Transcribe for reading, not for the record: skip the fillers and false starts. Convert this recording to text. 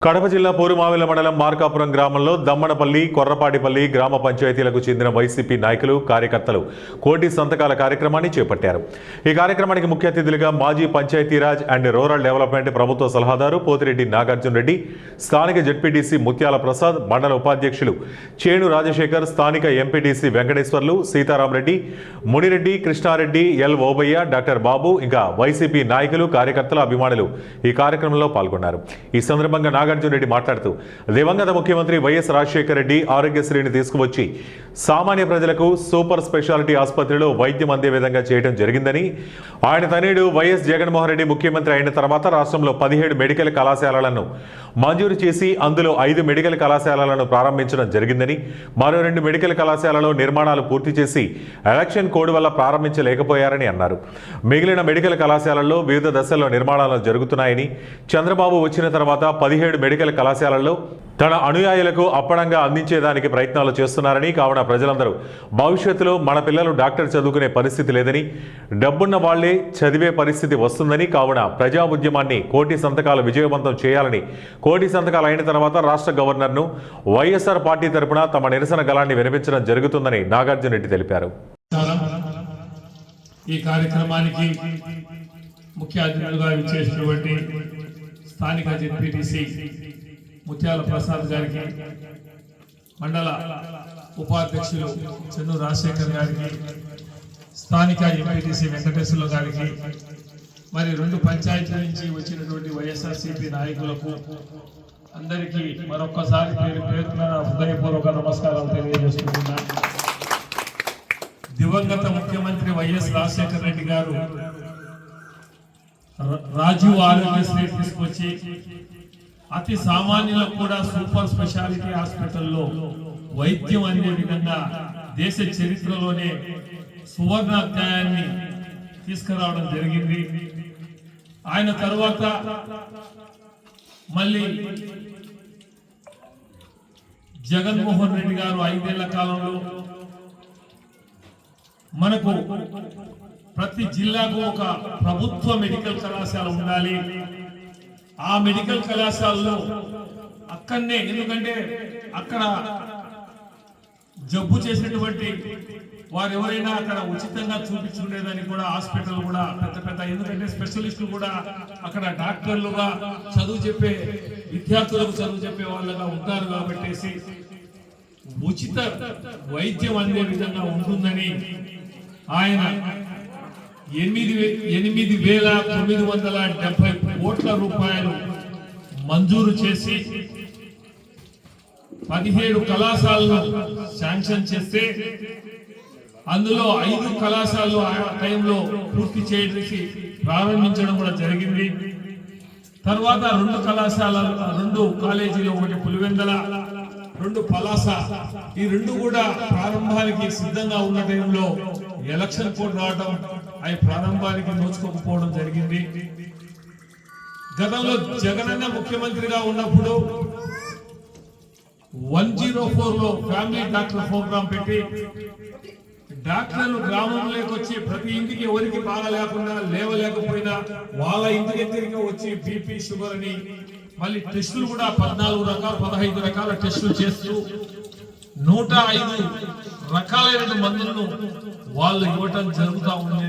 కడప జిల్లా పూరుమావిల మండలం మార్కాపురం గ్రామంలో దమ్మనపల్లి కొర్రపాటిపల్లి గ్రామ పంచాయతీలకు చెందిన వైసీపీ నాయకులు కార్యకర్తలు కోటి సంతకాల కార్యక్రమాన్ని చేపట్టారు। ఈ కార్యక్రమానికి ముఖ్య అతిథులుగా మాజీ పంచాయతీరాజ్ అండ్ రూరల్ డెవలప్మెంట్ ప్రభుత్వ సలహాదారు పోతిరెడ్డి నాగార్జున రెడ్డి, స్థానిక జెడ్పీటీసీ ముత్యాల ప్రసాద్, మండల ఉపాధ్యక్షులు చేను రాజశేఖర్, స్థానిక MPTC Venkateswarlu, Seetharama Reddy, Muni Reddy, Krishna Reddy, L Obayya, doctor Babu ఇంకా వైసీపీ నాయకులు, కార్యకర్తల అభిమానులు ఈ కార్యక్రమంలో పాల్గొన్నారు। ఈ సందర్భంగా నాగార్జున రెడ్డి మాట్లాడుతూ దివంగత ముఖ్యమంత్రి వైఎస్ రాజశేఖర రెడ్డి ఆరోగ్యశ్రీని తీసుకువచ్చి సామాన్య ప్రజలకు సూపర్ స్పెషాలిటీ ఆసుపత్రిలో వైద్యం అందే విధంగా చేయడం జరిగిందని, ఆయన తనయుడు వైఎస్ జగన్మోహన్ రెడ్డి ముఖ్యమంత్రి అయిన తర్వాత రాష్ట్రంలో 17 మెడికల్ కళాశాలలను మంజూరు చేసి అందులో 5 మెడికల్ కళాశాలలను ప్రారంభించడం జరిగిందని, మరో 2 మెడికల్ కళాశాలలో నిర్మాణాలు పూర్తి చేసి ఎలక్షన్ కోడ్ వల్ల ప్రారంభించలేకపోయారని అన్నారు। మిగిలిన మెడికల్ కళాశాలల్లో వివిధ దశల్లో నిర్మాణాలు జరుగుతున్నాయని, చంద్రబాబు వచ్చిన తర్వాత 17 మెడికల్ కళాశాలల్లో తన అనుయాయులకు అప్పడంగా అందించేదానికి ప్రయత్నాలు చేస్తున్నారని, కావున ప్రజలందరూ భవిష్యత్తులో మన పిల్లలు డాక్టర్ చదువుకునే పరిస్థితి లేదని, డబ్బున్న వాళ్లే చదివే పరిస్థితి వస్తుందని, కావున ప్రజా ఉద్యమాన్ని కోటి సంతకాలు విజయవంతం చేయాలని, కోటి సంతకాలు అయిన తర్వాత రాష్ట్ర గవర్నర్ను వైఎస్ఆర్ పార్టీ తరపున తమ నిరసన గళాన్ని వినిపించడం జరుగుతుందని నాగార్జున రెడ్డి తెలిపారు। ఈ కార్యక్రమానికి ముఖ్య అతిథులుగా విచ్చేసినటువంటి స్థానిక జెడ్పీటీసీ ముత్యాల ప్రసాద్ గారికి, మండల ఉపాధ్యక్షులు చెన్ను రాజశేఖర్ గారికి, స్థానిక ఎంపీటీసీ వెంకటేశ్వర్లు గారికి, మరి 2 పంచాయతీల నుంచి వచ్చినటువంటి వైఎస్ఆర్సీపీ నాయకులకు అందరికీ మరొక్కసారి పేరున హృదయపూర్వక నమస్కారాలు తెలియజేస్తున్నా। దివంగత ముఖ్యమంత్రి వైఎస్ రాజశేఖర రెడ్డి గారు రాజీవ్ ఆరోగ్యశ్రీ తీసుకొచ్చి అతి సామాన్యులకు కూడా సూపర్ స్పెషాలిటీ హాస్పిటల్లో వైద్యం అనే విధంగా దేశ చరిత్రలోనే సువర్ణ అధ్యాయాన్ని తీసుకురావడం జరిగింది। ఆయన తరువాత మళ్ళీ జగన్మోహన్ రెడ్డి గారు 5 ఏళ్ల కాలంలో మనకు ప్రతి జిల్లాకు ఒక ప్రభుత్వ మెడికల్ కళాశాల ఉండాలి, ఆ మెడికల్ కళాశాలలో అక్కడనే, ఎందుకంటే అక్కడ జబ్బు చేసినటువంటి వారు ఎవరైనా అక్కడ ఉచితంగా చూపించుకునేదని కూడా హాస్పిటల్ కూడా పెద్ద ఎందుకంటే స్పెషలిస్టులు కూడా అక్కడ డాక్టర్లుగా చదువు చెప్పే విద్యార్థులకు చదువు చెప్పే వాళ్ళగా ఉంటారు కాబట్టి ఉచిత వైద్యం అందే విధంగా ఉంటుందని ఆయన 8,970 కోట్ల రూపాయలు మంజూరు చేసి 17 కళాశాలను శాంక్షన్ చేస్తే అందులో 5 కళాశాలలు ఆ టైంలో పూర్తి చేసి ప్రారంభించడం కూడా జరిగింది। తర్వాత 2 కళాశాలలు, 2 కాలేజీలు, ఒకటి పులివెందల, 2 పలాస, ఈ 2 కూడా ప్రారంభానికి సిద్ధంగా ఉన్న టైంలో ఎలక్షన్ కోడ్ రావడం, అవి ప్రారంభానికి నోచుకోకపోవడం జరిగింది। గతంలో జగనన్న ముఖ్యమంత్రిగా ఉన్నప్పుడు 104లో ఫ్యామిలీ డాక్టర్ ప్రోగ్రాం పెట్టి డాక్టర్లు గ్రామంలోకి వచ్చి ప్రతి ఇంటికి ఎవరికి బాగా లేకుండా లేవలేకపోయినా వాళ్ళ ఇంటి దగ్గరికి వచ్చి బీపీ, షుగర్ అని మళ్ళీ టెస్టులు కూడా 14 రకాల 15 రకాల టెస్టులు చేస్తూ 105 రకాలైన మందులను వాళ్ళు ఇవ్వటం జరుగుతూ ఉండేది।